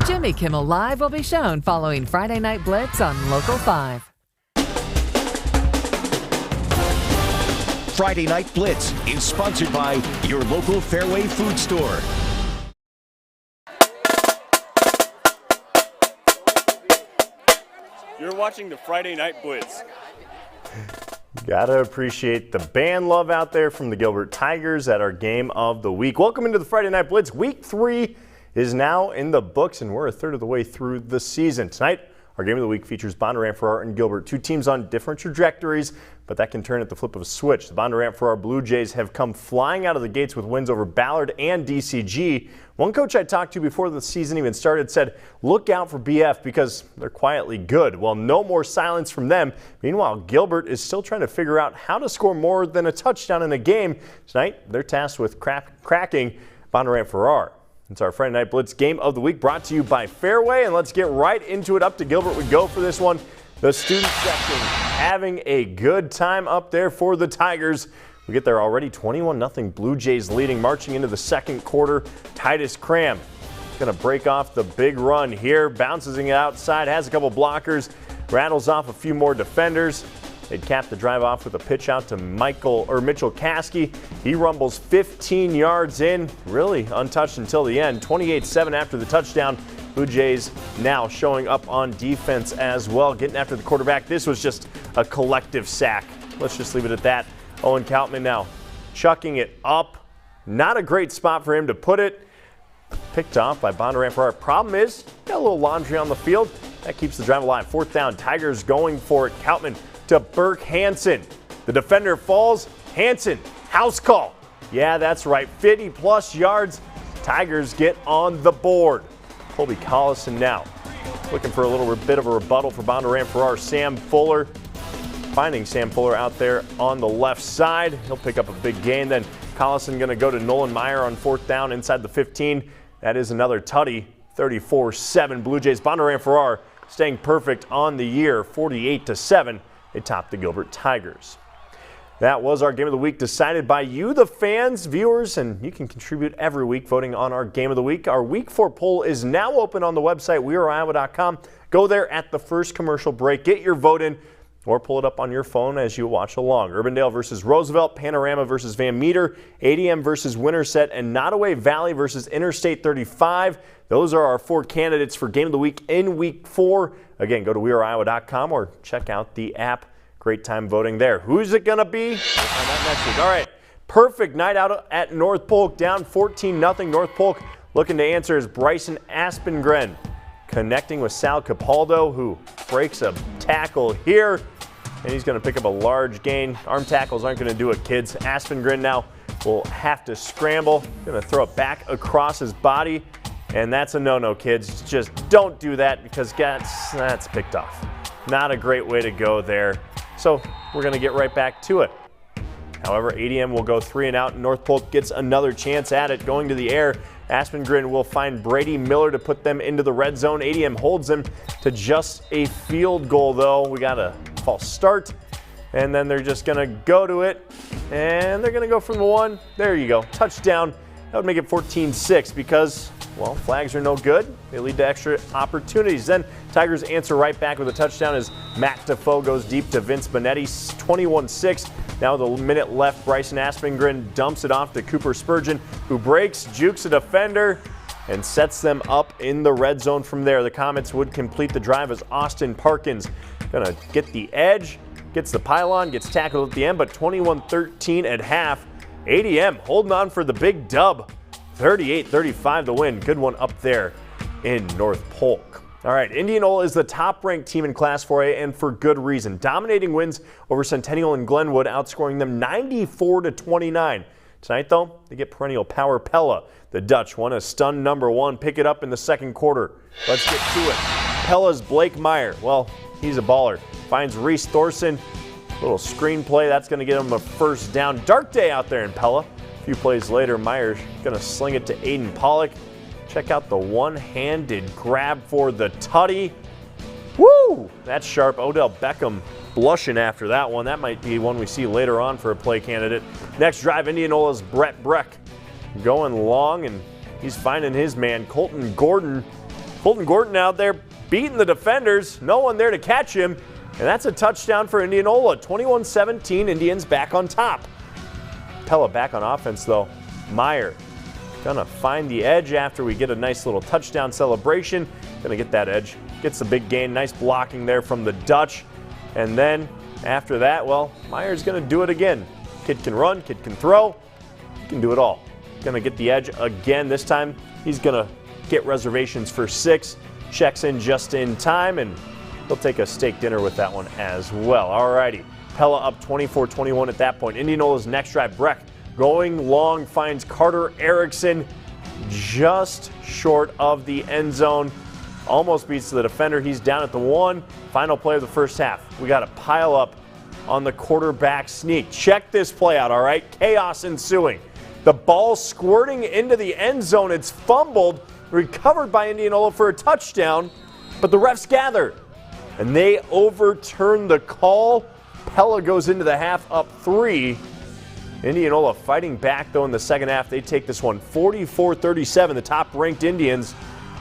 Jimmy Kimmel Live will be shown following Friday Night Blitz on Local 5. Friday Night Blitz is sponsored by your local Fairway food store. You're watching the Friday Night Blitz. Gotta appreciate the band love out there from the Gilbert Tigers at our game of the week. Welcome into the Friday Night Blitz. Week 3 is now in the books, and we're a third of the way through the season. Tonight, our game of the week features Bondurant-Farrar and Gilbert, two teams on different trajectories, but that can turn at the flip of a switch. The Bondurant-Farrar Blue Jays have come flying out of the gates with wins over Ballard and DCG. One coach I talked to before the season even started said, look out for BF because they're quietly good. Well, no more silence from them. Meanwhile, Gilbert is still trying to figure out how to score more than a touchdown in a game. Tonight, they're tasked with cracking Bondurant-Farrar. It's our Friday Night Blitz game of the week brought to you by Fairway, and let's get right into it. Up to Gilbert we go for this one. The student section having a good time up there for the Tigers. We get there already, 21-0 Blue Jays leading, marching into the second quarter. Titus Cram is going to break off the big run here, bounces it outside, has a couple blockers, rattles off a few more defenders. They'd cap the drive off with a pitch out to Mitchell Caskey. He rumbles 15 yards in, really untouched until the end. 28-7 after the touchdown. Blue Jays now showing up on defense as well, getting after the quarterback. This was just a collective sack. Let's just leave it at that. Owen Kautman now chucking it up. Not a great spot for him to put it. Picked off by Bondurant-Farrar. Problem is, got a little laundry on the field. That keeps the drive alive. Fourth down, Tigers going for it. Kautman to Burke Hansen. The defender falls. Hansen, house call. Yeah, that's right. 50-plus yards. Tigers get on the board. Colby Collison now looking for a little bit of a rebuttal for Bondurant-Farrar. Sam Fuller, finding Sam Fuller out there on the left side. He'll pick up a big gain. Then Collison going to go to Nolan Meyer on fourth down inside the 15. That is another tutty. 34-7 Blue Jays. Bondurant-Farrar staying perfect on the year. 48-7. They topped the Gilbert Tigers. That was our Game of the Week decided by you, the fans, viewers, and you can contribute every week voting on our Game of the Week. Our Week 4 poll is now open on the website, weareiowa.com. Go there at the first commercial break. Get your vote in or pull it up on your phone as you watch along. Urbandale versus Roosevelt, Panorama versus Van Meter, ADM versus Winterset, and Nottoway Valley versus Interstate 35. Those are our 4 candidates for Game of the Week in Week 4. Again, go to weareiowa.com or check out the app. Great time voting there. Who's it going to be? We'll find out next week. All right, perfect night out at North Polk, down 14-0. North Polk looking to answer is Bryson Aspengren, connecting with Sal Capaldo, who breaks a tackle here, and he's going to pick up a large gain. Arm tackles aren't going to do it, kids. Aspengren now will have to scramble. Going to throw it back across his body, and that's a no-no, kids. Just don't do that because that's picked off. Not a great way to go there. So we're going to get right back to it. However, ADM will go 3 and out. North Polk gets another chance at it, going to the air. Aspengren will find Brady Miller to put them into the red zone. ADM holds them to just a field goal, though. We got a false start, and then they're just going to go to it, and they're going to go from the 1. There you go. Touchdown. That would make it 14-6 because, well, flags are no good. They lead to extra opportunities. Then Tigers answer right back with a touchdown as Matt Defoe goes deep to Vince Bonetti. 21-6. Now with a minute left, Bryson Aspengren dumps it off to Cooper Spurgeon, who breaks, jukes a defender, and sets them up in the red zone from there. The Comets would complete the drive as Austin Parkins going to get the edge, gets the pylon, gets tackled at the end, but 21-13 at half. ADM holding on for the big dub. 38-35 the win. Good one up there in North Polk. All right, Indianola is the top-ranked team in Class 4A, and for good reason. Dominating wins over Centennial and Glenwood, outscoring them 94-29. Tonight, though, they get perennial power Pella. The Dutch won a stun #1. Pick it up in the second quarter. Let's get to it. Pella's Blake Meyer. Well, he's a baller. Finds Reese Thorson. Little screenplay. That's going to get him a first down. Dark day out there in Pella. A few plays later, Meyer's going to sling it to Aiden Pollock. Check out the one-handed grab for the tutty. Woo! That's sharp. Odell Beckham blushing after that one. That might be one we see later on for a play candidate. Next drive, Indianola's Brett Breck going long, and he's finding his man, Colton Gordon. Colton Gordon out there beating the defenders. No one there to catch him. And that's a touchdown for Indianola. 21-17, Indians back on top. Pella back on offense, though. Meyer gonna find the edge after we get a nice little touchdown celebration. Gonna get that edge. Gets the big gain. Nice blocking there from the Dutch. And then after that, well, Meyer's gonna do it again. Kid can run, kid can throw. He can do it all. Gonna get the edge again. This time he's gonna get reservations for 6. Checks in just in time, and he'll take a steak dinner with that one as well. Alrighty, Pella up 24-21 at that point. Indianola's next drive, Breck going long, finds Carter Erickson just short of the end zone. Almost beats the defender. He's down at the 1. Final play of the first half. We got to pile up on the quarterback sneak. Check this play out, all right? Chaos ensuing. The ball squirting into the end zone. It's fumbled, recovered by Indianola for a touchdown, but the refs gather, and they overturn the call. Pella goes into the half up 3. Indianola fighting back, though, in the second half. They take this one 44-37. The top-ranked Indians,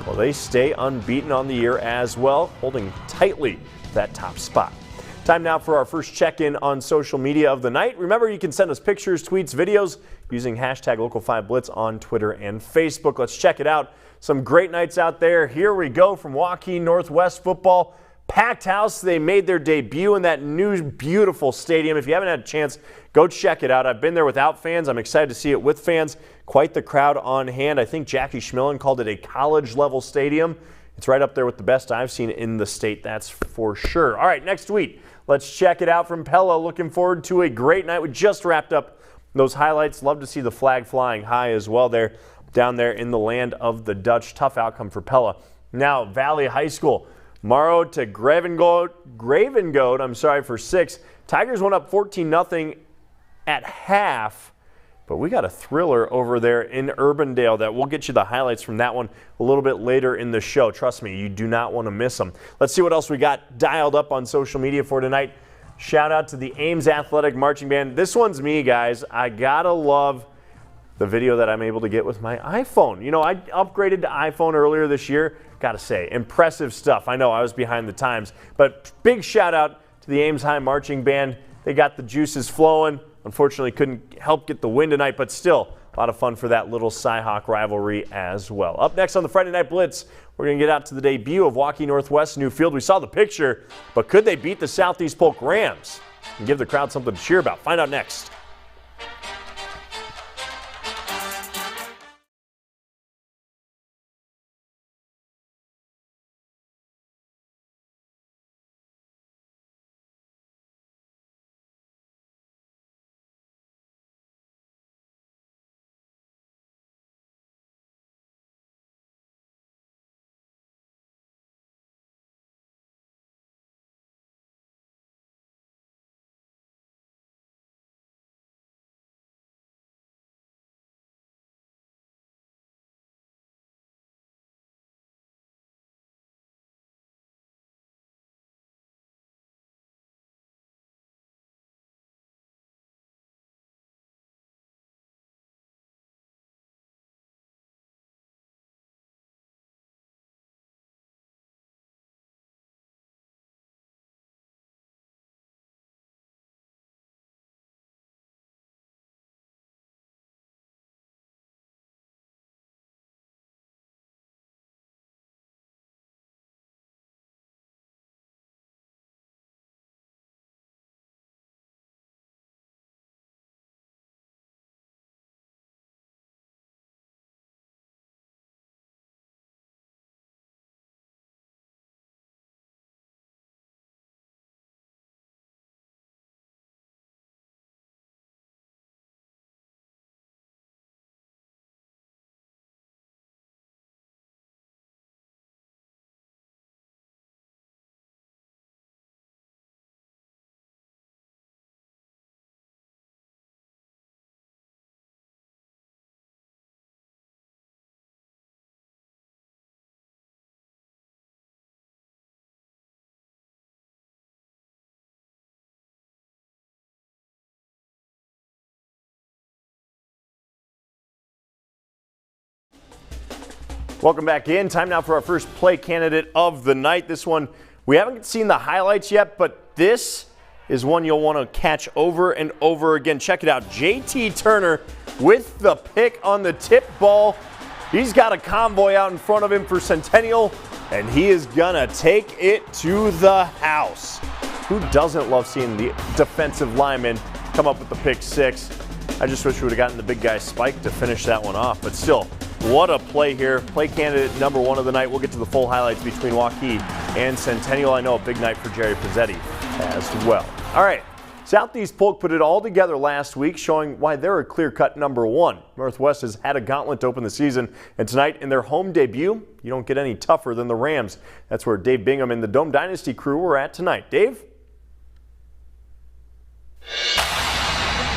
well, they stay unbeaten on the year as well, holding tightly that top spot. Time now for our first check-in on social media of the night. Remember, you can send us pictures, tweets, videos using hashtag Local5Blitz on Twitter and Facebook. Let's check it out. Some great nights out there. Here we go from Waukee Northwest football. Packed house. They made their debut in that new beautiful stadium. If you haven't had a chance, go check it out. I've been there without fans. I'm excited to see it with fans. Quite the crowd on hand. I think Jackie Schmillen called it a college-level stadium. It's right up there with the best I've seen in the state, that's for sure. All right, next week, let's check it out from Pella. Looking forward to a great night. We just wrapped up those highlights. Love to see the flag flying high as well there, down there in the land of the Dutch. Tough outcome for Pella. Now, Valley High School. Morrow to Gravengoat, for 6. Tigers went up 14-0 at half, but we got a thriller over there in Urbandale that we'll get you the highlights from that one a little bit later in the show. Trust me, you do not want to miss them. Let's see what else we got dialed up on social media for tonight. Shout out to the Ames Athletic Marching Band. This one's me, guys. I gotta love the video that I'm able to get with my iPhone. You know, I upgraded to iPhone earlier this year. Gotta say, impressive stuff. I know I was behind the times, but big shout out to the Ames High Marching Band. They got the juices flowing. Unfortunately, couldn't help get the win tonight, but still a lot of fun for that little Cy-Hawk rivalry as well. Up next on the Friday Night Blitz, we're going to get out to the debut of Waukee Northwest's new field. We saw the picture, but could they beat the Southeast Polk Rams and give the crowd something to cheer about? Find out next. Welcome back in. Time now for our first play candidate of the night. This one, we haven't seen the highlights yet, but this is one you'll want to catch over and over again. Check it out. JT Turner with the pick on the tip ball. He's got a convoy out in front of him for Centennial, and he is going to take it to the house. Who doesn't love seeing the defensive lineman come up with the pick six? I just wish we would have gotten the big guy Spike to finish that one off, but still, what a play here. Play candidate number one of the night. We'll get to the full highlights between Waukee and Centennial. I know a big night for Jerry Pizzetti as well. All right, Southeast Polk put it all together last week, showing why they're a clear-cut number one. Northwest has had a gauntlet to open the season, and tonight in their home debut, you don't get any tougher than the Rams. That's where Dave Bingham and the Dome Dynasty crew were at tonight. Dave?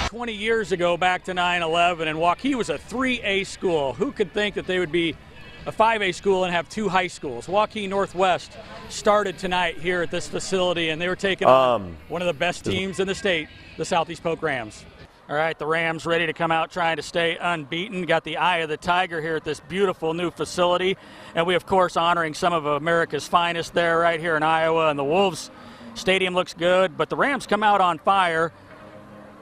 20 years ago, back to 9/11, and Waukee was a 3A school. Who could think that they would be a 5A school and have two high schools? Waukee Northwest started tonight here at this facility, and they were taking on one of the best teams in the state, the Southeast Polk Rams. All right, the Rams ready to come out trying to stay unbeaten. Got the eye of the tiger here at this beautiful new facility. And we, of course, honoring some of America's finest there right here in Iowa. And the Wolves stadium looks good, but the Rams come out on fire.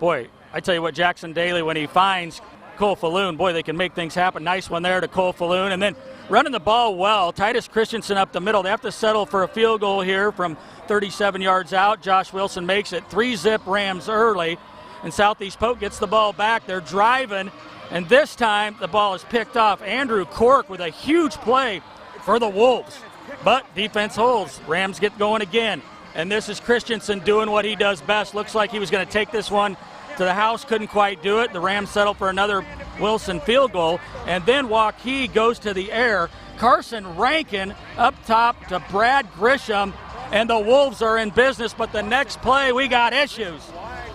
Boy, I tell you what, Jackson Daly, when he finds Cole Falloon, boy, they can make things happen. Nice one there to Cole Falloon. And then running the ball well, Titus Christensen up the middle. They have to settle for a field goal here from 37 yards out. Josh Wilson makes it 3-zip Rams early. And Southeast Polk gets the ball back. They're driving, and this time the ball is picked off. Andrew Cork with a huge play for the Wolves. But defense holds. Rams get going again. And this is Christensen doing what he does best. Looks like he was going to take this one to the house, couldn't quite do it. The Rams settle for another Wilson field goal, and then Waukee goes to the air. Carson Rankin up top to Brad Grisham, and the Wolves are in business, but the next play we got issues.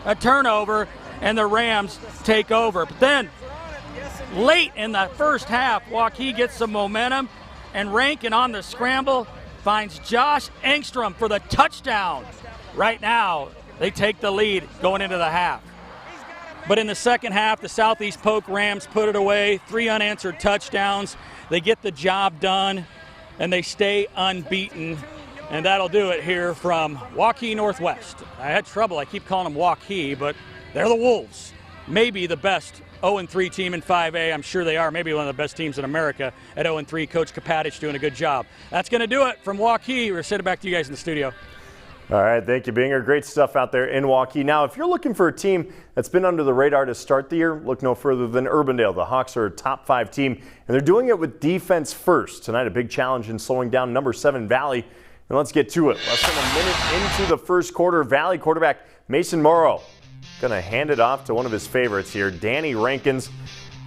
A turnover, and the Rams take over. But then late in the first half, Waukee gets some momentum, and Rankin on the scramble finds Josh Engstrom for the touchdown. Right now, they take the lead going into the half. But in the second half, the Southeast Polk Rams put it away. 3 unanswered touchdowns. They get the job done, and they stay unbeaten. And that'll do it here from Waukee Northwest. I had trouble. I keep calling them Waukee, but they're the Wolves. Maybe the best 0-3 team in 5A. I'm sure they are. Maybe one of the best teams in America at 0-3. Coach Kapatich doing a good job. That's going to do it from Waukee. We're sending it back to you guys in the studio. All right, thank you, Binger. Great stuff out there in Waukee. Now, if you're looking for a team that's been under the radar to start the year, look no further than Urbandale. The Hawks are a top 5 team, and they're doing it with defense first. Tonight, a big challenge in slowing down number 7 Valley. And let's get to it. Less than a minute into the first quarter, Valley quarterback Mason Morrow going to hand it off to one of his favorites here, Danny Rankins.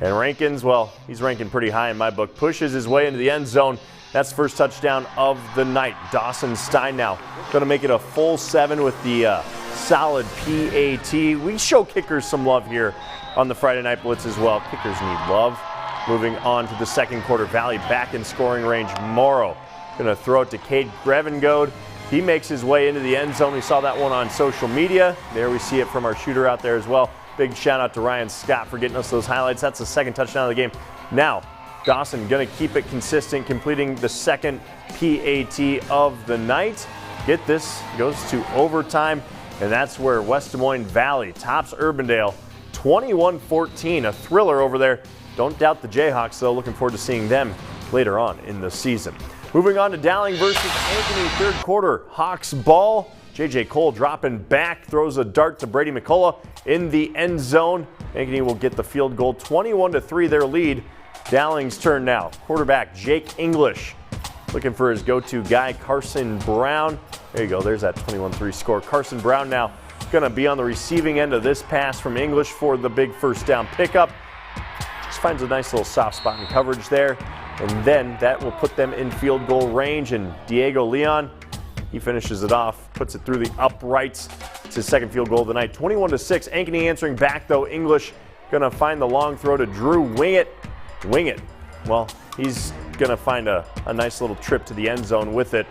And Rankins, well, he's ranking pretty high in my book, pushes his way into the end zone. That's the first touchdown of the night. Dawson Stein now going to make it a full 7 with the solid PAT. We show kickers some love here on the Friday Night Blitz as well. Kickers need love. Moving on to the second quarter, Valley back in scoring range. Morrow going to throw it to Cade Grevengode. He makes his way into the end zone. We saw that one on social media. There we see it from our shooter out there as well. Big shout out to Ryan Scott for getting us those highlights. That's the second touchdown of the game. Now, Dawson going to keep it consistent, completing the second PAT of the night. Get this, goes to overtime, and that's where West Des Moines Valley tops Urbandale 21-14. A thriller over there. Don't doubt the Jayhawks, though. Looking forward to seeing them later on in the season. Moving on to Dowling versus Ankeny, third quarter. Hawks ball. J.J. Cole dropping back, throws a dart to Brady McCullough in the end zone. Ankeny will get the field goal, 21-3 their lead. Dowling's turn now. Quarterback Jake English looking for his go-to guy, Carson Brown. There you go, there's that 21-3 score. Carson Brown now going to be on the receiving end of this pass from English for the big first down pickup. Just finds a nice little soft spot in coverage there. And then that will put them in field goal range. And Diego Leon, he finishes it off, puts it through the uprights. It's his second field goal of the night. 21-6. Ankeny answering back, though. English going to find the long throw to Drew Wingett. Well, he's going to find a nice little trip to the end zone with it,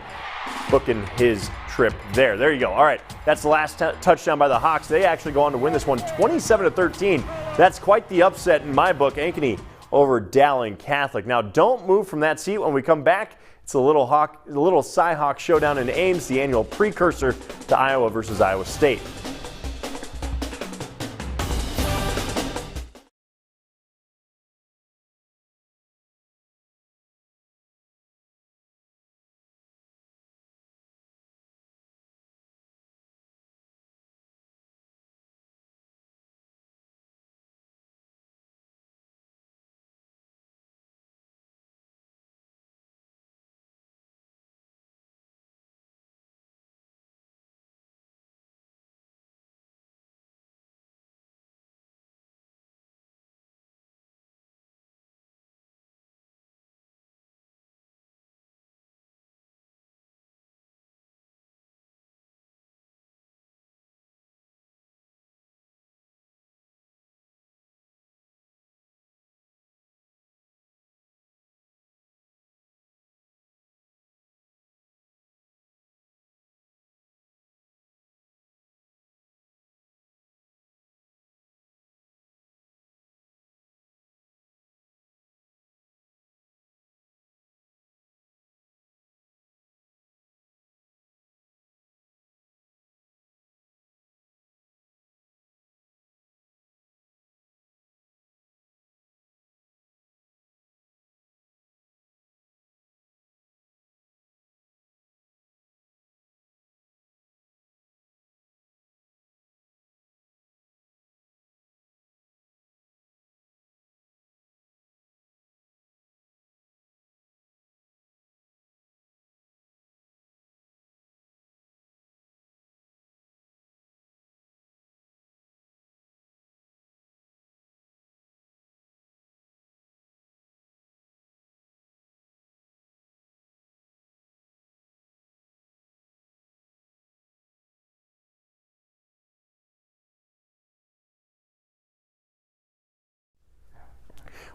booking his trip there. There you go. All right, that's the last touchdown by the Hawks. They actually go on to win this one 27-13. That's quite the upset in my book. Ankeny over Dowling Catholic. Now, don't move from that seat. When we come back, it's a little Cy-Hawk showdown in Ames, the annual precursor to Iowa versus Iowa State.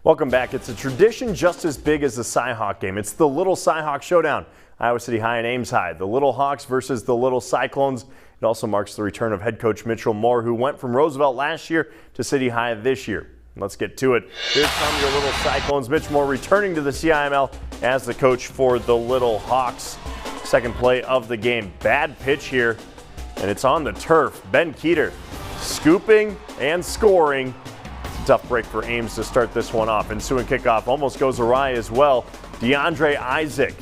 Welcome back. It's a tradition just as big as the Cy-Hawk game. It's the Little Cy-Hawk Showdown. Iowa City High and Ames High. The Little Hawks versus the Little Cyclones. It also marks the return of head coach Mitchell Moore, who went from Roosevelt last year to City High this year. Let's get to it. Here come your Little Cyclones. Mitch Moore returning to the CIML as the coach for the Little Hawks. Second play of the game. Bad pitch here, and it's on the turf. Ben Keeter scooping and scoring. Tough break for Ames to start this one off. Ensuing kickoff almost goes awry as well. DeAndre Isaac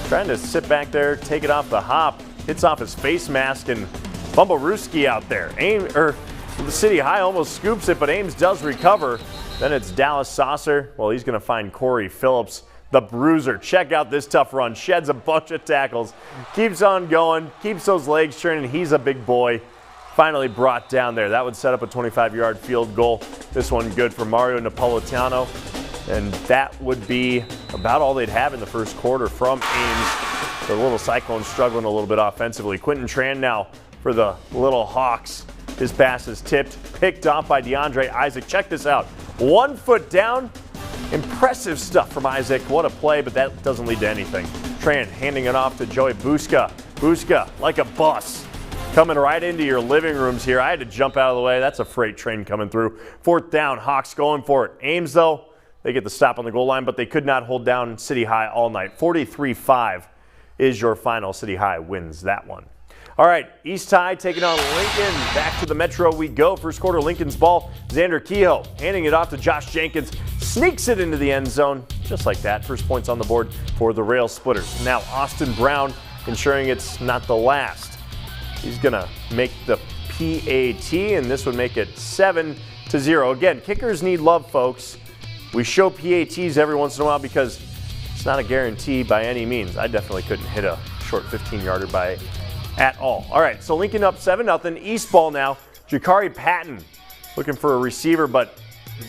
trying to sit back there, take it off the hop, hits off his face mask, and Bumbleruski out there. The City High almost scoops it, but Ames does recover. Then it's Dallas Saucer. Well, he's going to find Corey Phillips, the bruiser. Check out this tough run. Sheds a bunch of tackles, keeps on going, keeps those legs turning. He's a big boy. Finally brought down there. That would set up a 25-yard field goal. This one good for Mario Napolitano. And that would be about all they'd have in the first quarter from Ames. The Little Cyclones struggling a little bit offensively. Quentin Tran now for the Little Hawks. His pass is tipped, picked off by DeAndre Isaac. Check this out. 1 foot down. Impressive stuff from Isaac. What a play, but that doesn't lead to anything. Tran handing it off to Joey Bosco. Bosco like a bus. Coming right into your living rooms here. I had to jump out of the way. That's a freight train coming through. 4th down, Hawks going for it. Ames, though, they get the stop on the goal line, but they could not hold down City High all night. 43-5 is your final. City High wins that one. All right, East High taking on Lincoln. Back to the Metro we go. First quarter, Lincoln's ball. Xander Kehoe handing it off to Josh Jenkins. Sneaks it into the end zone. Just like that. First points on the board for the Rail Splitters. Now Austin Brown ensuring it's not the last. He's going to make the PAT, and this would make it 7-0. Again, kickers need love, folks. We show PATs every once in a while because it's not a guarantee by any means. I definitely couldn't hit a short 15-yarder by at all. All right, so Lincoln up 7-0. East ball now. Jakari Patton looking for a receiver, but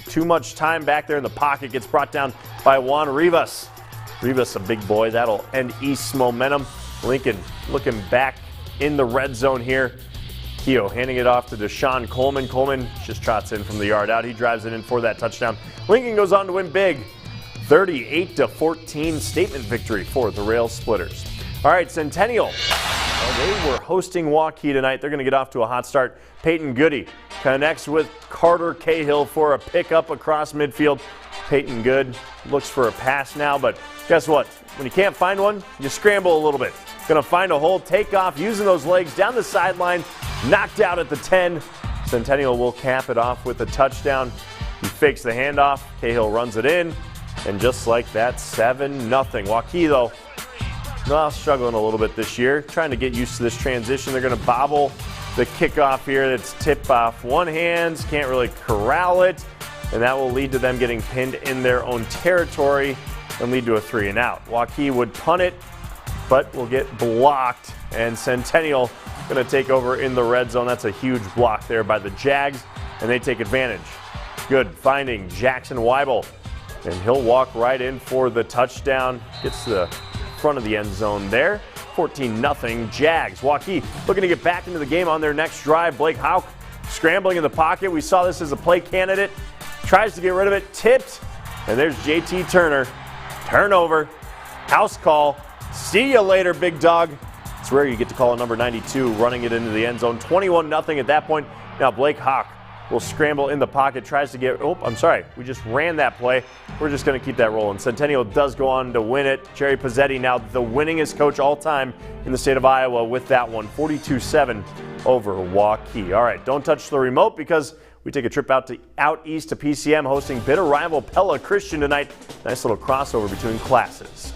too much time back there in the pocket. Gets brought down by Juan Rivas. Rivas, a big boy. That'll end East's momentum. Lincoln looking back in the red zone here. Kehoe handing it off to Deshaun Coleman. Coleman just trots in from the yard out. He drives it in for that touchdown. Lincoln goes on to win big. 38-14 statement victory for the Rail Splitters. All right, Centennial. Well, they were hosting Waukee tonight. They're going to get off to a hot start. Peyton Goody connects with Carter Cahill for a pickup across midfield. Peyton Good looks for a pass now, but guess what? When you can't find one, you scramble a little bit. Going to find a hole, take off, using those legs down the sideline, knocked out at the 10. Centennial will cap it off with a touchdown. He fakes the handoff. Cahill runs it in, and just like that, 7-0. Waukee, though, well, struggling a little bit this year, trying to get used to this transition. They're going to bobble the kickoff here. That's tipped off one hand, can't really corral it, and that will lead to them getting pinned in their own territory and lead to a 3-and-out. Waukee would punt it, but will get blocked, and Centennial going to take over in the red zone. That's a huge block there by the Jags, and they take advantage. Good finding Jackson Weibel, and he'll walk right in for the touchdown. Gets to the front of the end zone there. 14-0 Jags. Waukee looking to get back into the game on their next drive. Blake Houck scrambling in the pocket. We saw this as a play candidate. Tries to get rid of it, tipped, and there's JT Turner. Turnover, house call. See you later, big dog. It's rare you get to call a number 92 running it into the end zone. 21-0 at that point. Now Blake Houck will scramble in the pocket, tries to get, oh, I'm sorry, we just ran that play. We're just going to keep that rolling. Centennial does go on to win it. Jerry Pizzetti, now the winningest coach all time in the state of Iowa with that one, 42-7 over Waukee. All right, don't touch the remote because we take a trip out east to PCM, hosting bitter rival Pella Christian tonight. Nice little crossover between classes.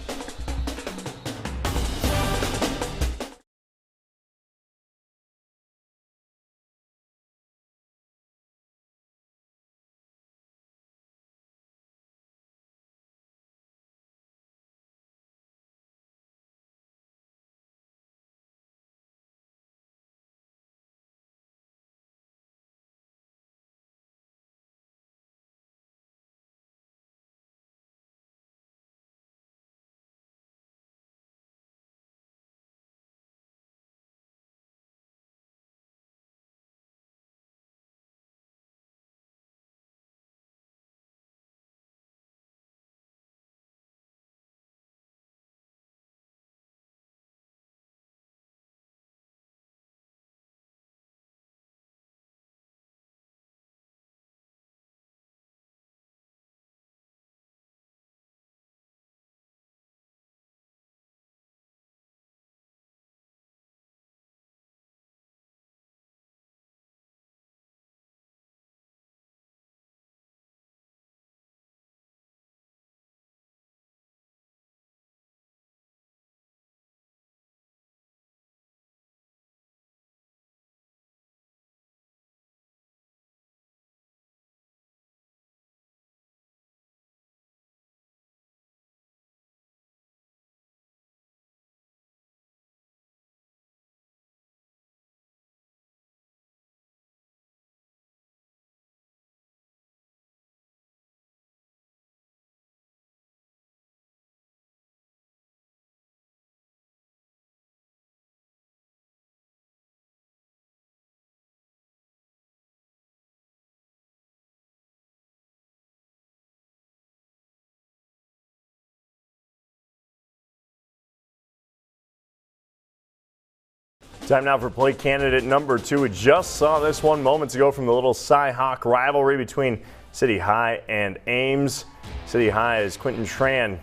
Time now for play candidate number 2. We just saw this one moments ago from the little Cy-Hawk rivalry between City High and Ames. City High is Quentin Tran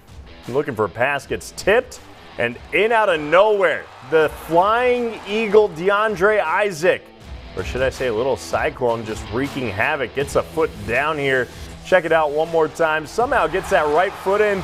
looking for a pass, gets tipped, and in out of nowhere, the flying eagle DeAndre Isaac, or should I say a little cyclone, just wreaking havoc, gets a foot down here. Check it out one more time. Somehow gets that right foot in.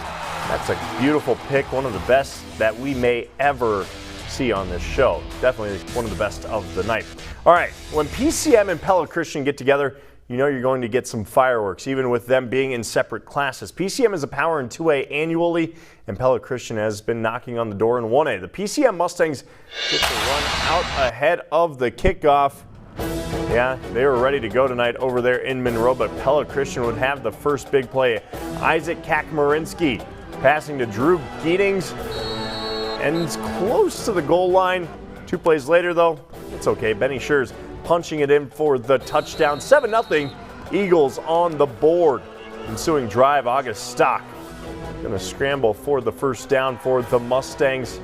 That's a beautiful pick, one of the best that we may ever see on this show. Definitely one of the best of the night. All right, when PCM and Pella Christian get together, you know you're going to get some fireworks, even with them being in separate classes. PCM is a power in 2A annually, and Pella Christian has been knocking on the door in 1A. The PCM Mustangs get to run out ahead of the kickoff. Yeah, they were ready to go tonight over there in Monroe, but Pella Christian would have the first big play. Isaac Kakmarinsky passing to Drew Geetings, and it's close to the goal line. 2 plays later, though, it's okay. Benny Schurz punching it in for the touchdown. 7-0 Eagles on the board. Ensuing drive, August Stock going to scramble for the first down for the Mustangs.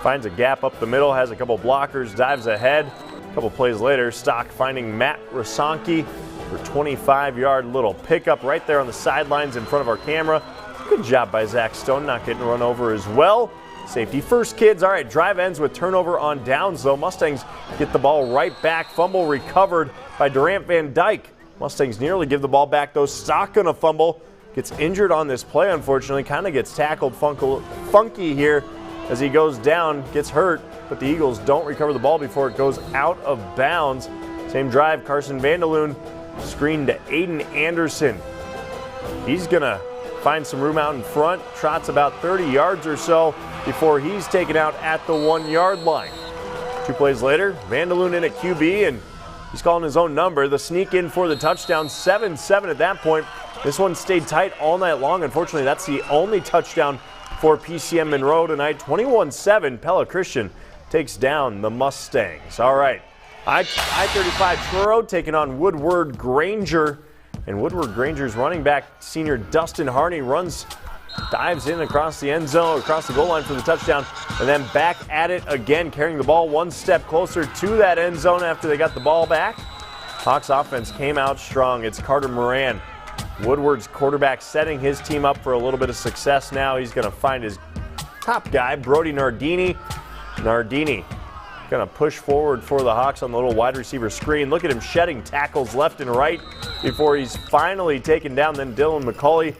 Finds a gap up the middle, has a couple blockers, dives ahead. A couple plays later, Stock finding Matt Rasanki, for 25-yard little pickup right there on the sidelines in front of our camera. Good job by Zach Stone, not getting run over as well. Safety first, kids. All right, drive ends with turnover on downs, though. Mustangs get the ball right back. Fumble recovered by Durant Van Dyke. Mustangs nearly give the ball back, though. Stock gonna fumble. Gets injured on this play, unfortunately. Kind of gets tackled funky here as he goes down, gets hurt, but the Eagles don't recover the ball before it goes out of bounds. Same drive, Carson Vanderloon screen to Aiden Anderson. He's gonna find some room out in front, trots about 30 yards or so before he's taken out at the 1-yard line. 2 plays later, Vanderloon in at QB, and he's calling his own number. The sneak in for the touchdown, 7-7 at that point. This one stayed tight all night long. Unfortunately, that's the only touchdown for PCM Monroe tonight. 21-7, Pella Christian takes down the Mustangs. All right, I-35 Truro taking on Woodward-Granger. And Woodward-Granger's running back, senior Dustin Harney, dives in across the end zone, across the goal line for the touchdown, and then back at it again, carrying the ball one step closer to that end zone after they got the ball back. Hawks offense came out strong. It's Carter Moran, Woodward's quarterback, setting his team up for a little bit of success now. He's going to find his top guy, Brody Nardini. Nardini going to push forward for the Hawks on the little wide receiver screen. Look at him shedding tackles left and right before he's finally taken down. Then Dylan McCauley,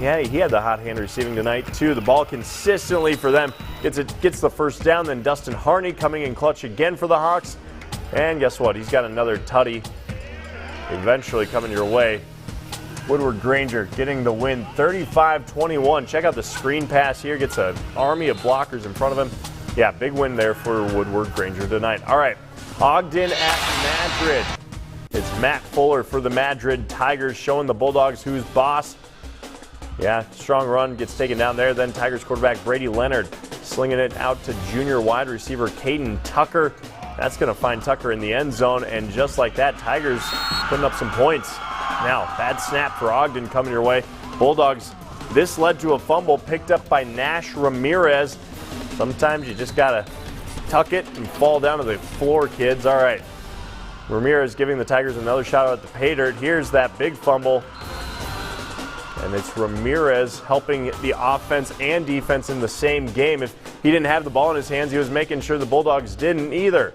yeah, he had the hot hand receiving tonight too. The ball consistently for them gets the first down. Then Dustin Harney coming in clutch again for the Hawks. And guess what? He's got another tutty eventually coming your way. Woodward-Granger getting the win, 35-21. Check out the screen pass here. Gets an army of blockers in front of him. Yeah, big win there for Woodward-Granger tonight. All right, Ogden at Madrid. It's Matt Fuller for the Madrid Tigers, showing the Bulldogs who's boss. Yeah, strong run, gets taken down there. Then Tigers quarterback Brady Leonard slinging it out to junior wide receiver Caden Tucker. That's going to find Tucker in the end zone, and just like that, Tigers putting up some points. Now, bad snap for Ogden coming your way. Bulldogs, this led to a fumble picked up by Nash Ramirez. Sometimes you just got to tuck it and fall down to the floor, kids. All right. Ramirez giving the Tigers another shot at the pay dirt. Here's that big fumble. And it's Ramirez helping the offense and defense in the same game. If he didn't have the ball in his hands, he was making sure the Bulldogs didn't either.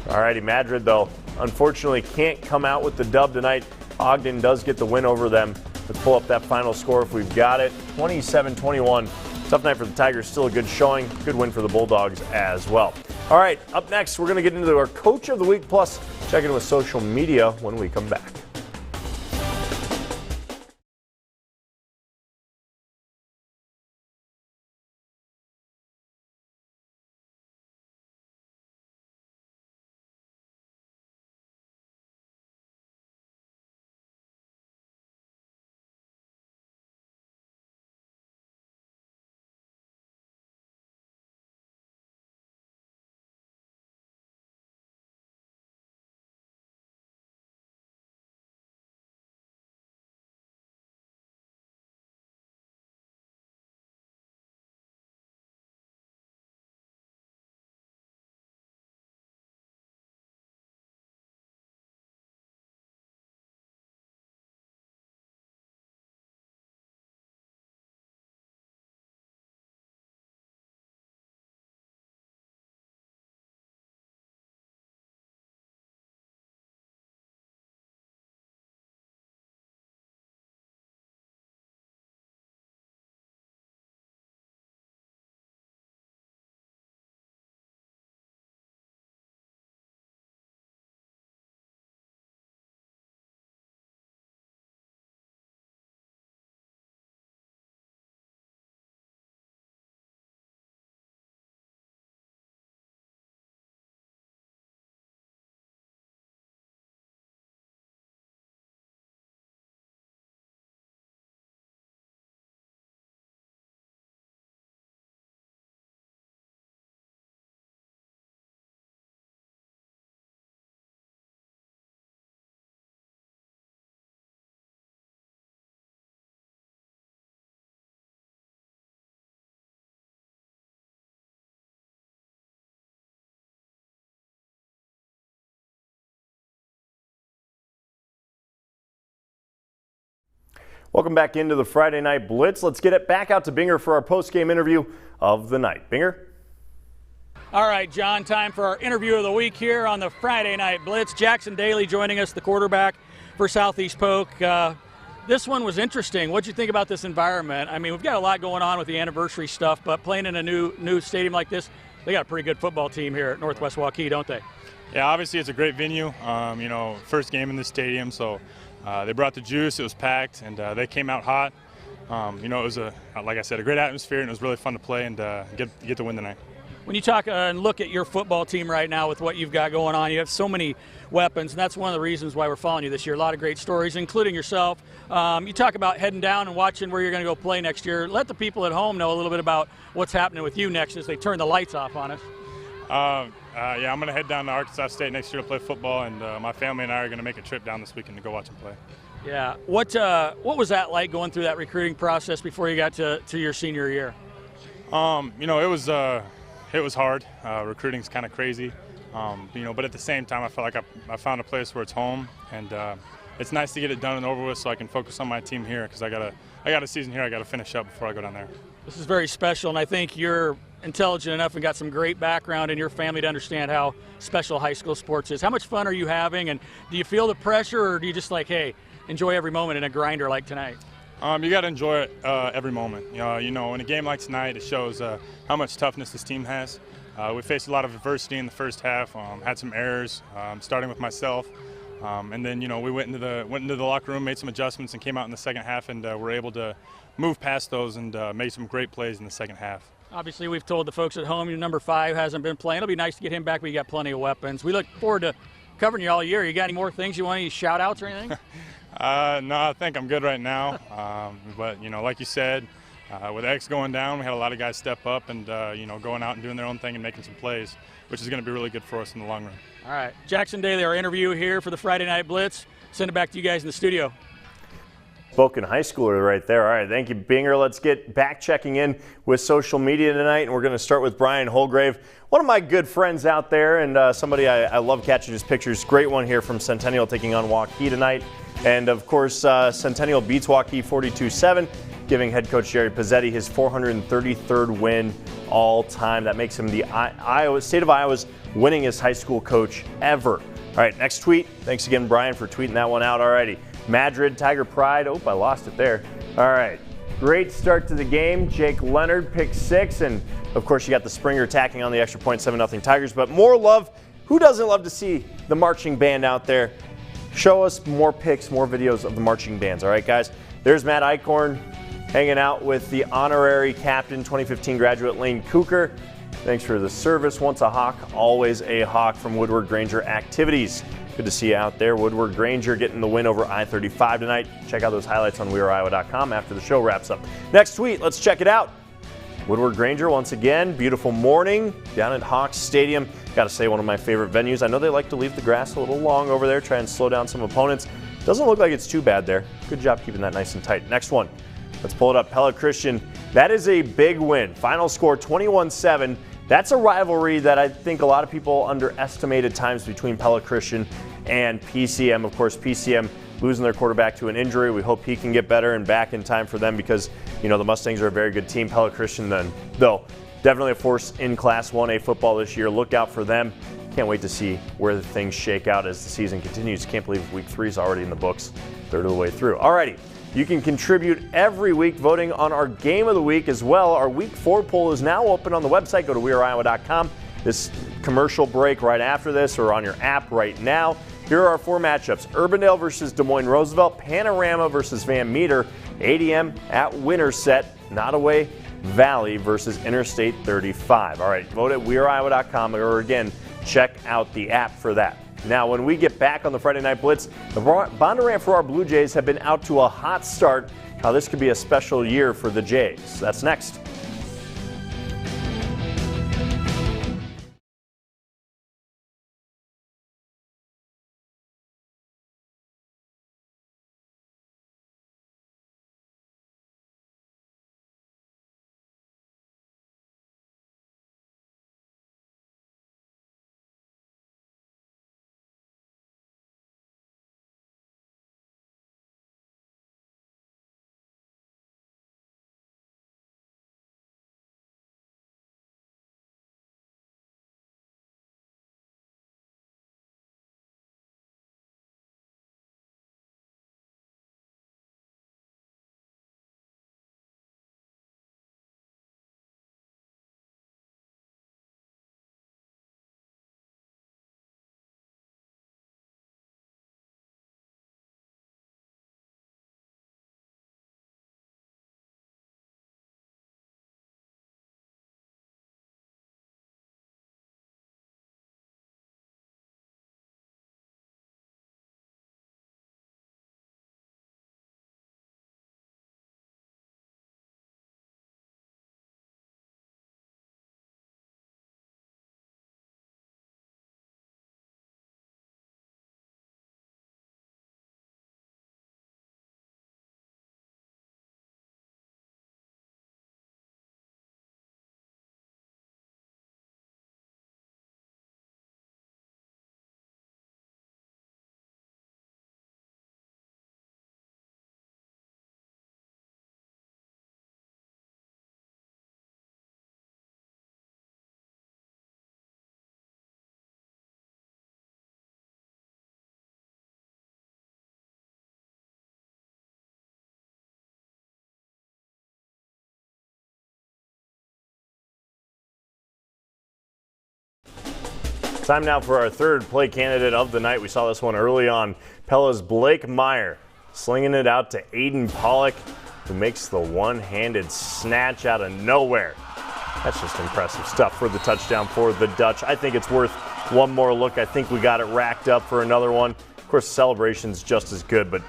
All righty, Madrid, though, unfortunately can't come out with the dub tonight. Ogden does get the win over them. Let's pull up that final score if we've got it. 27-21. Tough night for the Tigers, still a good showing. Good win for the Bulldogs as well. All right, up next, we're going to get into our Coach of the Week, plus check in with social media when we come back. Welcome back into the Friday Night Blitz. Let's get it back out to Binger for our post-game interview of the night. Binger? All right, John, time for our interview of the week here on the Friday Night Blitz. Jackson Daly joining us, the quarterback for Southeast Polk. This one was interesting. What'd you think about this environment? I mean, we've got a lot going on with the anniversary stuff, but playing in a new stadium like this, they got a pretty good football team here at Northwest Waukee, don't they? Yeah, obviously it's a great venue. First game in the stadium, so they brought the juice. It was packed, and they came out hot. It was like I said, a great atmosphere, and it was really fun to play and get the win tonight. When you talk and look at your football team right now with what you've got going on, you have so many weapons, and that's one of the reasons why we're following you this year. A lot of great stories, including yourself. You talk about heading down and watching where you're going to go play next year. Let the people at home know a little bit about what's happening with you next as they turn the lights off on us. I'm going to head down to Arkansas State next year to play football, and my family and I are going to make a trip down this weekend to go watch them play. Yeah. What was that like going through that recruiting process before you got to your senior year? It was hard. Recruiting's kind of crazy, but at the same time, I felt like I found a place where it's home, and it's nice to get it done and over with so I can focus on my team here because I got a season here I got to finish up before I go down there. This is very special, and I think you're intelligent enough and got some great background in your family to understand how special high school sports is. How much fun are you having, and do you feel the pressure, or do you just like, hey, enjoy every moment in a grinder like tonight? You got to enjoy it every moment. In a game like tonight, it shows how much toughness this team has. We faced a lot of adversity in the first half, had some errors, starting with myself, and then we went into the locker room, made some adjustments, and came out in the second half, and were able to move past those and made some great plays in the second half. Obviously, we've told the folks at home your number 5 hasn't been playing. It'll be nice to get him back, but you got plenty of weapons. We look forward to covering you all year. You got any more things you want, any shout-outs or anything? No, I think I'm good right now. But like you said, with X going down, we had a lot of guys step up and going out and doing their own thing and making some plays, which is going to be really good for us in the long run. All right, Jackson Daly, our interview here for the Friday Night Blitz. Send it back to you guys in the studio. Spoken high schooler right there. All right, thank you, Binger. Let's get back checking in with social media tonight, and we're going to start with Brian Holgrave, one of my good friends out there, and somebody I love catching his pictures. Great one here from Centennial taking on Waukee tonight. And, of course, Centennial beats Waukee 42-7, giving head coach Jerry Pizzetti his 433rd win all time. That makes him the state of Iowa's winningest high school coach ever. All right, next tweet. Thanks again, Brian, for tweeting that one out. All righty. Madrid, Tiger Pride. Oh, I lost it there. All right. Great start to the game. Jake Leonard picked 6. And, of course, you got the Springer attacking on the extra point, 7-0 Tigers. But more love. Who doesn't love to see the marching band out there? Show us more pics, more videos of the marching bands. All right, guys. There's Matt Eichhorn hanging out with the honorary captain, 2015 graduate Lane Cooker. Thanks for the service. Once a Hawk, always a Hawk from Woodward-Granger Activities. Good to see you out there. Woodward-Granger getting the win over I-35 tonight. Check out those highlights on WeAreIowa.com after the show wraps up. Next tweet, let's check it out. Woodward-Granger once again. Beautiful morning down at Hawks Stadium. Got to say, one of my favorite venues. I know they like to leave the grass a little long over there, try and slow down some opponents. Doesn't look like it's too bad there. Good job keeping that nice and tight. Next one. Let's pull it up. Pella Christian. That is a big win. Final score 21-7. That's a rivalry that I think a lot of people underestimated times between Pella Christian and PCM. Of course, PCM losing their quarterback to an injury. We hope he can get better and back in time for them because, the Mustangs are a very good team. Pella Christian, though, definitely a force in Class 1A football this year. Look out for them. Can't wait to see where the things shake out as the season continues. Can't believe Week 3 is already in the books, third of the way through. Alrighty. You can contribute every week voting on our Game of the Week as well. Our Week 4 poll is now open on the website. Go to WeAreIowa.com. This commercial break right after this or on your app right now. Here are our 4 matchups. Urbandale versus Des Moines Roosevelt, Panorama versus Van Meter, ADM at Winterset, Nottoway Valley versus Interstate 35. All right, vote at WeAreIowa.com or again, check out the app for that. Now, when we get back on the Friday Night Blitz, the Bondurant-Farrar Blue Jays have been out to a hot start. How this could be a special year for the Jays. That's next. Time now for our third play candidate of the night. We saw this one early on. Pella's Blake Meyer slinging it out to Aiden Pollock, who makes the one-handed snatch out of nowhere. That's just impressive stuff for the touchdown for the Dutch. I think it's worth one more look. I think we got it racked up for another one. Of course, the celebration's just as good, but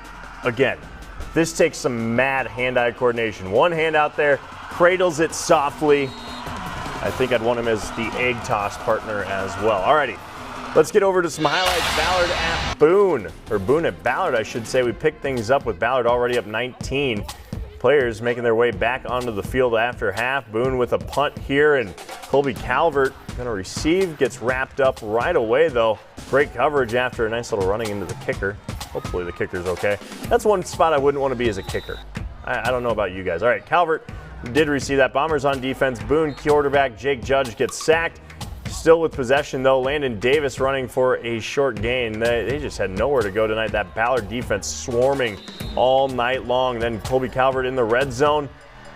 again, this takes some mad hand-eye coordination. One hand out there, cradles it softly. I think I'd want him as the egg toss partner as well. Alrighty, let's get over to some highlights. Ballard at Boone, or Boone at Ballard, I should say. We picked things up with Ballard already up 19. Players making their way back onto the field after half. Boone with a punt here, and Colby Calvert going to receive. Gets wrapped up right away, though. Great coverage after a nice little running into the kicker. Hopefully the kicker's okay. That's one spot I wouldn't want to be as a kicker. I don't know about you guys. All right, Calvert did receive that. Bombers on defense. Boone quarterback Jake Judge gets sacked. Still with possession, though. Landon Davis running for a short gain. They just had nowhere to go tonight. That Ballard defense swarming all night long. Then Colby Calvert in the red zone,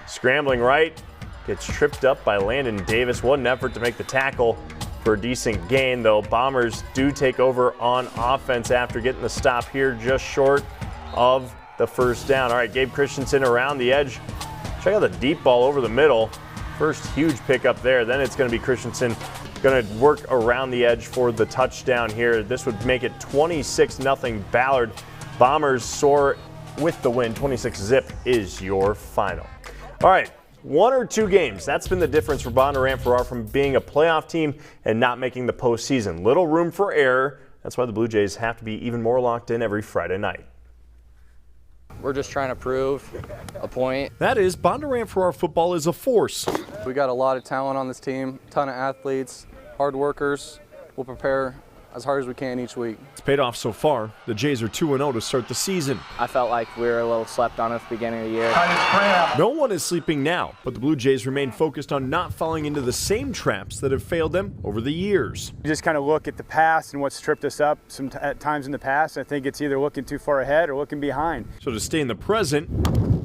scrambling right. Gets tripped up by Landon Davis. What an effort to make the tackle for a decent gain, though. Bombers do take over on offense after getting the stop here just short of the first down. All right, Gabe Christensen around the edge. Check out the deep ball over the middle. First huge pickup there. Then it's going to be Christensen going to work around the edge for the touchdown here. This would make it 26-0 Ballard. Bombers soar with the win. 26-zip is your final. All right, 1 or 2 games. That's been the difference for Bondurant-Farrar from being a playoff team and not making the postseason. Little room for error. That's why the Blue Jays have to be even more locked in every Friday night. We're just trying to prove a point. That is, Bondurant-Farrar football is a force. We got a lot of talent on this team, ton of athletes, hard workers. We'll prepare as hard as we can each week. It's paid off so far. The Jays are 2-0 to start the season. I felt like we were a little slept on at the beginning of the year. No one is sleeping now, but the Blue Jays remain focused on not falling into the same traps that have failed them over the years. You just kind of look at the past and what's tripped us up at times in the past. I think it's either looking too far ahead or looking behind. So to stay in the present,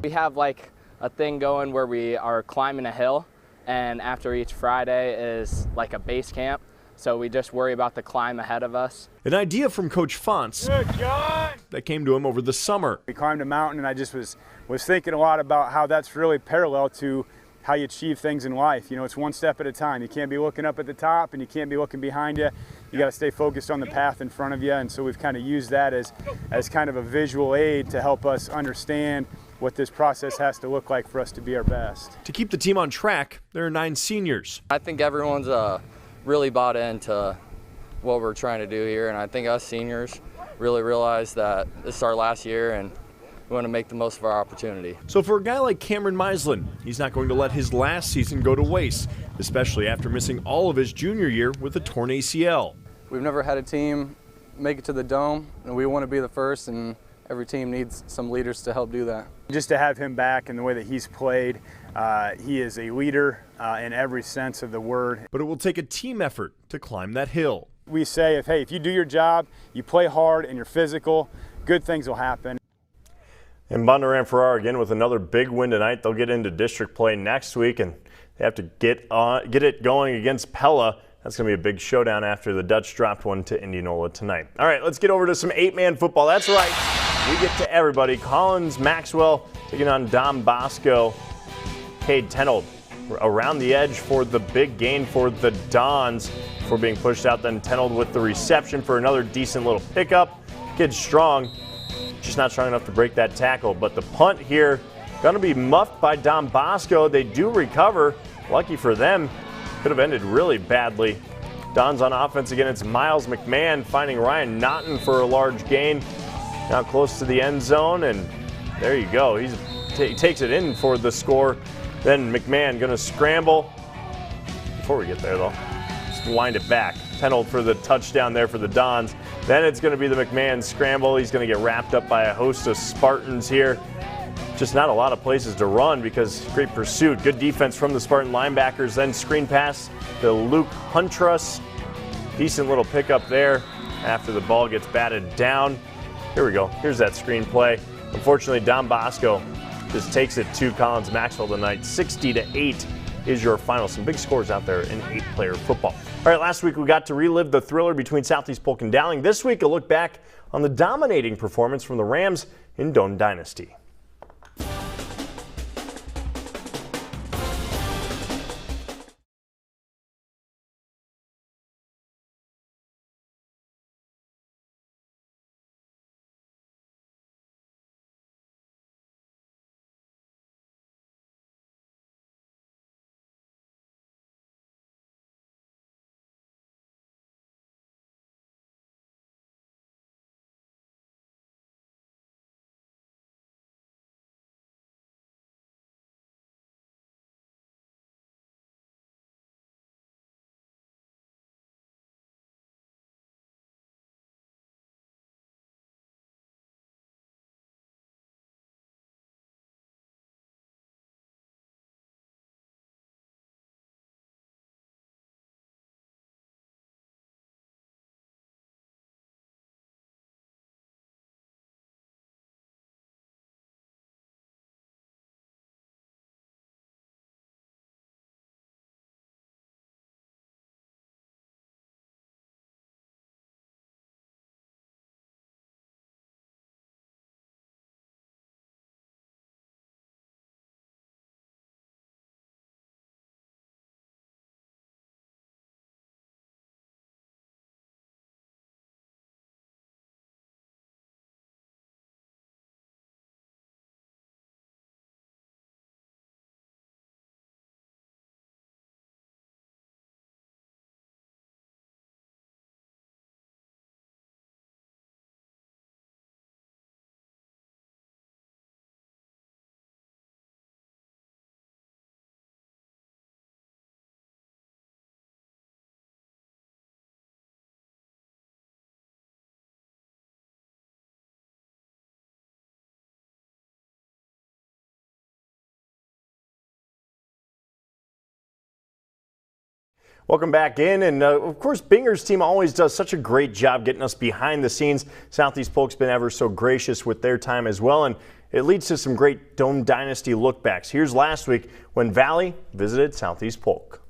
we have like a thing going where we are climbing a hill, and after each Friday is like a base camp. So we just worry about the climb ahead of us. An idea from Coach Fonts that came to him over the summer. We climbed a mountain, and I just was thinking a lot about how that's really parallel to how you achieve things in life. You know, it's one step at a time. You can't be looking up at the top, and you can't be looking behind you. You got to stay focused on the path in front of you, and so we've kind of used that as kind of a visual aid to help us understand what this process has to look like for us to be our best. To keep the team on track, there are 9 seniors. I think everyone's really bought into what we're trying to do here, and I think us seniors really realize that this is our last year and we want to make the most of our opportunity. So for a guy like Cameron Mislin, he's not going to let his last season go to waste, especially after missing all of his junior year with a torn ACL. We've never had a team make it to the Dome, and we want to be the first, and every team needs some leaders to help do that. Just to have him back and the way that he's played, he is a leader in every sense of the word. But it will take a team effort to climb that hill. We say, if you do your job, you play hard and you're physical, good things will happen. And Bondurant-Farrar again with another big win tonight. They'll get into district play next week, and they have to get it going against Pella. That's going to be a big showdown after the Dutch dropped one to Indianola tonight. All right, let's get over to some 8-man football. That's right, we get to everybody. Collins-Maxwell taking on Bosco. Cade Tenold around the edge for the big gain for the Dons before being pushed out. Then Tenold with the reception for another decent little pickup. Kid's strong, just not strong enough to break that tackle. But the punt here going to be muffed by Bosco. They do recover. Lucky for them. Could have ended really badly. Dons on offense again. It's Miles McMahon finding Ryan Naughton for a large gain. Now close to the end zone, and there you go. He takes it in for the score. Then McMahon going to scramble. Before we get there, though, just wind it back. Tenold for the touchdown there for the Dons. Then it's going to be the McMahon scramble. He's going to get wrapped up by a host of Spartans here. Just not a lot of places to run because great pursuit. Good defense from the Spartan linebackers. Then screen pass to Luke Huntruss. Decent little pickup there after the ball gets batted down. Here we go. Here's that screen play. Unfortunately, Bosco just takes it to Collins-Maxwell tonight. 60-8 is your final. Some big scores out there in 8-player football. All right, last week we got to relive the thriller between Southeast Polk and Dowling. This week, a look back on the dominating performance from the Rams in Doane Dynasty. Welcome back in, and of course Binger's team always does such a great job getting us behind the scenes. Southeast Polk's been ever so gracious with their time as well, and it leads to some great Doane Dynasty lookbacks. Here's last week when Valley visited Southeast Polk.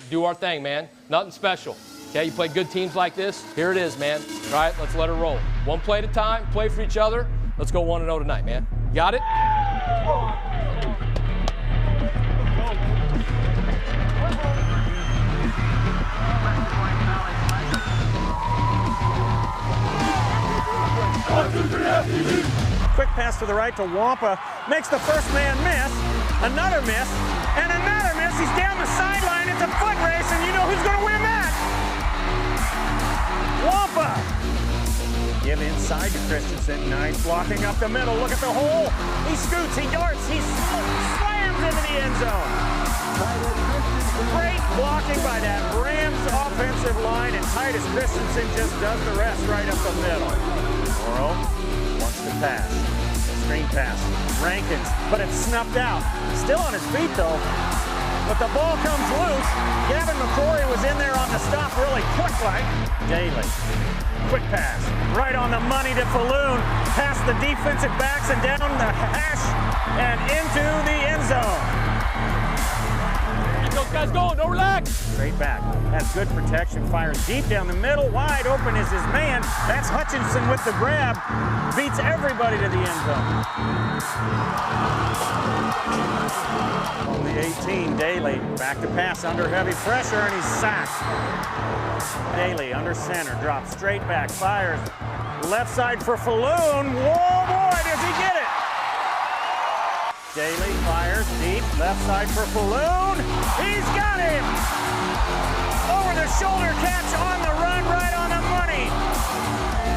Do our thing, man. Nothing special. Okay, you play good teams like this, here it is, man. All right, let's let her roll. One play at a time, play for each other. Let's go 1-0 tonight, man. Got it? Quick pass to the right to Wampa. Makes the first man miss. Another miss. And another miss. He's down the sideline. It's a foot race, and you know who's going to win that? Wampa. Give inside to Christensen. Nice blocking up the middle. Look at the hole. He scoots. He darts. He slams into the end zone. Great blocking by that Rams offensive line, and Titus Christensen just does the rest right up the middle. Morrow wants to pass. Screen pass. Rankins, but it's snuffed out. Still on his feet, though. But the ball comes loose. Gavin McCrory was in there on the stop really quick like. Daly. Quick pass. Right on the money to Falloon. Past the defensive backs and down the hash and into the end zone. Those guys going, don't relax. Straight back, has good protection, fires deep down the middle, wide open is his man. That's Hutchinson with the grab, beats everybody to the end zone. On the 18, Daly, back to pass under heavy pressure, and he's sacked. Daly under center, drops straight back, fires left side for Falloon. Whoa, boy, does he get it? Daly fires deep, left side for Falloon. He's got him! Over the shoulder catch on the run, right on the money.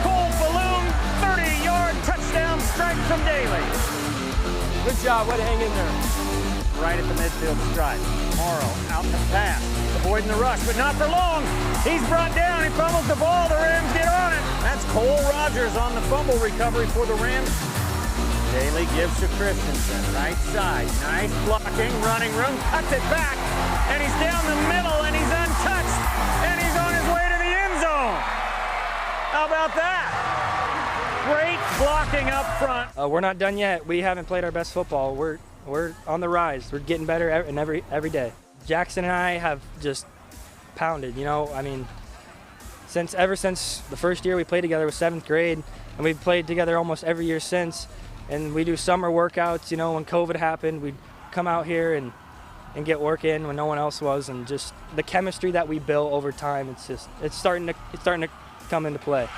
Cole Falloon, 30-yard touchdown strike from Daly. Good job, way to hang in there. Right at the midfield stripe. Morrow out to pass, avoiding the rush, but not for long. He's brought down, he fumbles the ball, the Rams get on it. That's Cole Rogers on the fumble recovery for the Rams. Daly gives to Christensen, right side, nice blocking, running room, cuts it back, and he's down the middle, and he's untouched, and he's on his way to the end zone. How about that? Great blocking up front. We're not done yet. We haven't played our best football. we're on the rise. We're getting better every day. Jackson and I have just pounded, you know. I mean, ever since the first year we played together was 7th grade, and we've played together almost every year since. And we do summer workouts, you know. When COVID happened, we'd come out here and get work in when no one else was, and just the chemistry that we built over time, it's starting to come into play.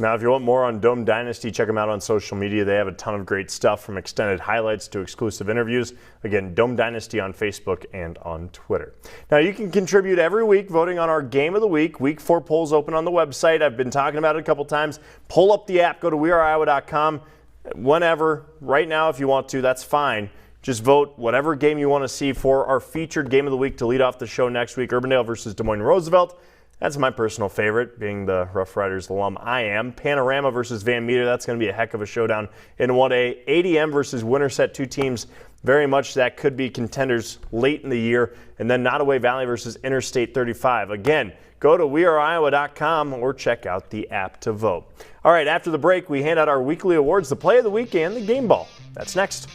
Now, if you want more on Dome Dynasty, check them out on social media. They have a ton of great stuff, from extended highlights to exclusive interviews. Again, Dome Dynasty on Facebook and on Twitter. Now, you can contribute every week voting on our Game of the Week. Week 4 polls open on the website. I've been talking about it a couple times. Pull up the app. Go to weareiowa.com. Whenever, right now if you want to, that's fine. Just vote whatever game you want to see for our featured Game of the Week to lead off the show next week. Urbandale versus Des Moines Roosevelt. That's my personal favorite, being the Rough Riders alum I am. Panorama versus Van Meter. That's going to be a heck of a showdown in 1A. ADM versus Winterset, 2 teams very much that could be contenders late in the year. And then Nottoway Valley versus Interstate 35. Again, go to weareiowa.com or check out the app to vote. All right, after the break, we hand out our weekly awards, the Play of the Week and the Game Ball. That's next.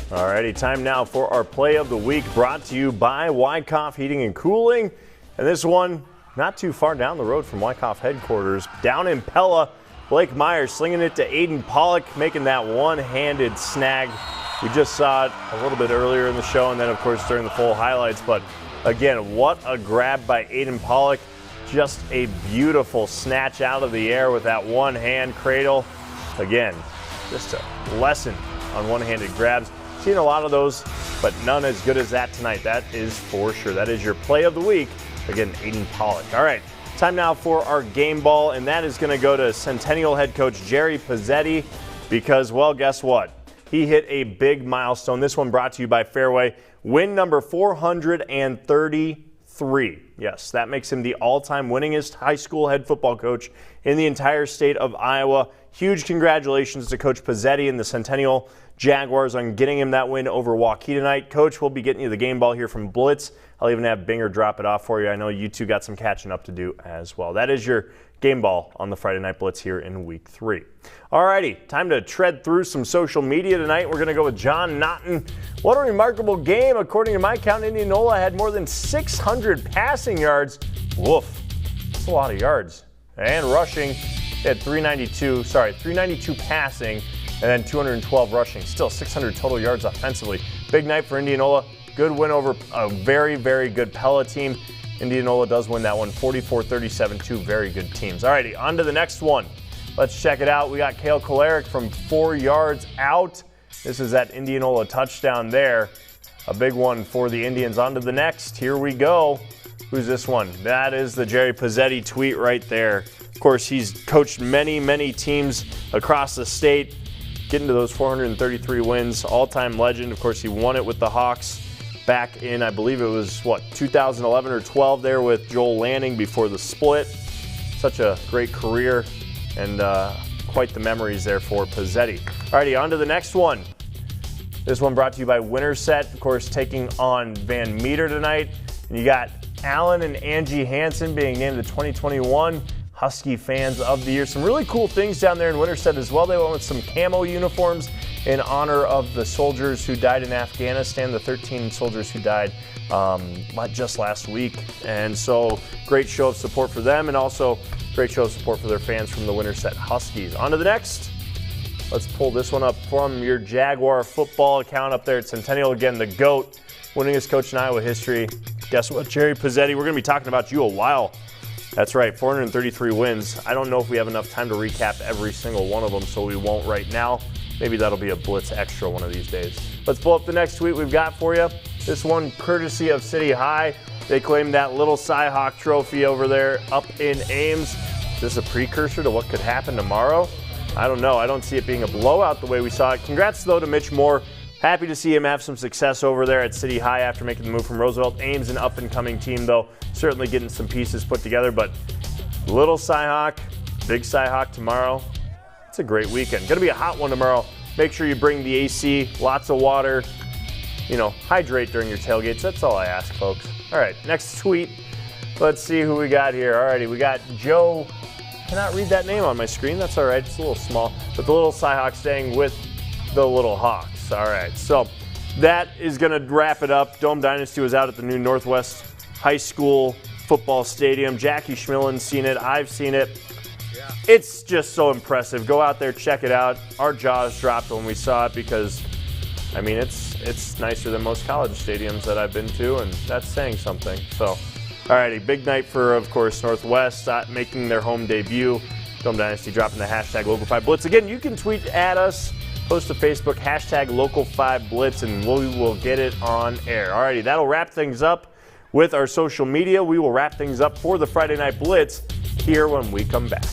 Alrighty, time now for our Play of the Week, brought to you by Wyckoff Heating and Cooling. And this one, not too far down the road from Wyckoff headquarters, down in Pella. Blake Myers slinging it to Aiden Pollock, making that one-handed snag. We just saw it a little bit earlier in the show, and then, of course, during the full highlights. But, again, what a grab by Aiden Pollock. Just a beautiful snatch out of the air with that one-hand cradle. Again, just a lesson on one-handed grabs. Seen a lot of those, but none as good as that tonight. That is for sure. That is your Play of the Week. Again, Aiden Pollock. All right, time now for our game ball, and that is going to go to Centennial head coach Jerry Pizzetti because, well, guess what? He hit a big milestone. This one brought to you by Fairway. Win number 433. Yes, that makes him the all-time winningest high school head football coach in the entire state of Iowa. Huge congratulations to Coach Pizzetti and the Centennial Jaguars on getting him that win over Waukee tonight. Coach, we'll be getting you the game ball here from Blitz. I'll even have Binger drop it off for you. I know you two got some catching up to do as well. That is your game ball on the Friday Night Blitz here in Week 3. Alrighty, time to tread through some social media tonight. We're going to go with John Naughton. What a remarkable game. According to my count, Indianola had more than 600 passing yards. Woof. That's a lot of yards. And rushing, they had 392 passing, and then 212 rushing. Still 600 total yards offensively. Big night for Indianola. Good win over a very, very good Pella team. Indianola does win that one, 44-37, two very good teams. All righty, on to the next one. Let's check it out. We got Cale Kolaric from 4 yards out. This is that Indianola touchdown there. A big one for the Indians. On to the next. Here we go. Who's this one? That is the Jerry Pizzetti tweet right there. Of course, he's coached many, many teams across the state, getting to those 433 wins. All-time legend. Of course, he won it with the Hawks back in, I believe it was, 2011 or 12 there with Joel Lanning before the split. Such a great career and quite the memories there for Pizzetti. Alrighty, on to the next one. This one brought to you by Winterset, of course, taking on Van Meter tonight. And you got Alan and Angie Hansen being named the 2021 Husky Fans of the Year. Some really cool things down there in Winterset as well. They went with some camo uniforms in honor of the soldiers who died in Afghanistan, the 13 soldiers who died just last week. And so great show of support for them, and also great show of support for their fans from the Winterset Huskies. On to the next. Let's pull this one up from your Jaguar football account up there at Centennial. Again, the GOAT, winningest coach in Iowa history. Guess what, Jerry Pizzetti, we're going to be talking about you a while. That's right, 433 wins. I don't know if we have enough time to recap every single one of them, so we won't right now. Maybe that'll be a Blitz Extra one of these days. Let's pull up the next tweet we've got for you. This one courtesy of City High. They claim that little Cy-Hawk trophy over there up in Ames. Is this a precursor to what could happen tomorrow? I don't know. I don't see it being a blowout the way we saw it. Congrats, though, to Mitch Moore. Happy to see him have some success over there at City High after making the move from Roosevelt. Ames, an up-and-coming team, though, certainly getting some pieces put together. But little Cy-Hawk, big Cy-Hawk tomorrow. It's a great weekend. Going to be a hot one tomorrow. Make sure you bring the AC, lots of water. You know, hydrate during your tailgates. That's all I ask, folks. All right, next tweet. Let's see who we got here. All righty, we got Joe. Cannot read that name on my screen. That's all right. It's a little small. But the little Cy-Hawk staying with the little Hawks. All right, so that is going to wrap it up. Dome Dynasty was out at the new Northwest High School football stadium. Jackie Schmillin's seen it. I've seen it. Yeah. It's just so impressive. Go out there, check it out. Our jaws dropped when we saw it because, I mean, it's nicer than most college stadiums that I've been to, and that's saying something. So, alrighty, big night for, of course, Northwest making their home debut. Dome Dynasty dropping the hashtag Local5Blitz. Again, you can tweet at us, post to Facebook, hashtag Local5Blitz, and we will get it on air. Alrighty, that'll wrap things up with our social media. We will wrap things up for the Friday Night Blitz here when we come back.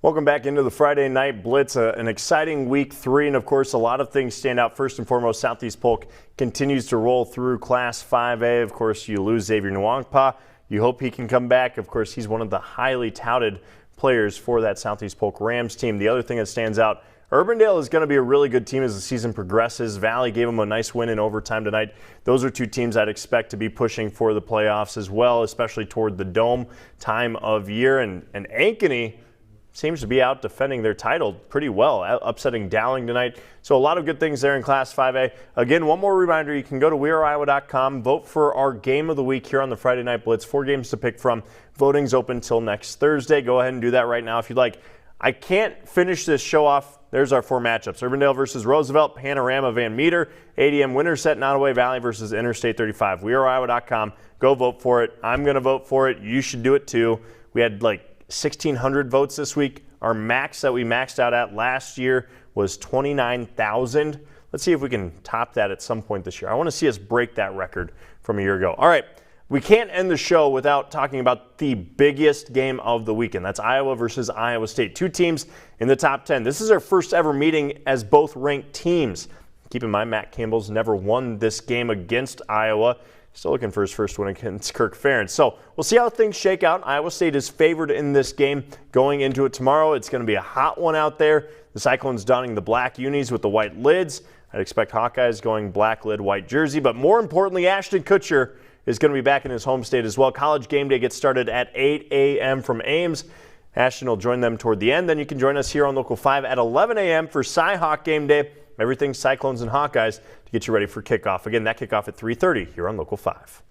Welcome back into the Friday Night Blitz, an exciting week 3, and of course a lot of things stand out. First and foremost, Southeast Polk continues to roll through Class 5A. Of course, you lose Xavier Nwankpa. You hope he can come back. Of course, he's one of the highly touted players for that Southeast Polk Rams team. The other thing that stands out, Urbandale is going to be a really good team as the season progresses. Valley gave them a nice win in overtime tonight. Those are two teams I'd expect to be pushing for the playoffs as well, especially toward the Dome time of year. And Ankeny seems to be out defending their title pretty well, upsetting Dowling tonight. So a lot of good things there in Class 5A. Again, one more reminder, you can go to weareiowa.com, vote for our game of the week here on the Friday Night Blitz. 4 games to pick from. Voting's open until next Thursday. Go ahead and do that right now if you'd like. I can't finish this show off. There's our 4 matchups. Urbandale versus Roosevelt, Panorama Van Meter, ADM Winterset, Nottoway Valley versus Interstate 35. weareiowa.com. Go vote for it. I'm going to vote for it. You should do it too. We had like 1,600 votes this week. Our max that we maxed out at last year was 29,000. Let's see if we can top that at some point this year. I want to see us break that record from a year ago. All right, we can't end the show without talking about the biggest game of the weekend. That's Iowa versus Iowa State. 2 teams in the top 10. This is our first ever meeting as both ranked teams. Keep in mind, Matt Campbell's never won this game against Iowa. Still looking for his first win against Kirk Ferentz. So we'll see how things shake out. Iowa State is favored in this game going into it tomorrow. It's going to be a hot one out there. The Cyclones donning the black unis with the white lids. I'd expect Hawkeyes going black lid, white jersey. But more importantly, Ashton Kutcher is going to be back in his home state as well. College game day gets started at 8 a.m. from Ames. Ashton will join them toward the end. Then you can join us here on Local 5 at 11 a.m. for Cy-Hawk game day. Everything Cyclones and Hawkeyes to get you ready for kickoff. Again, that kickoff at 3:30 here on Local 5.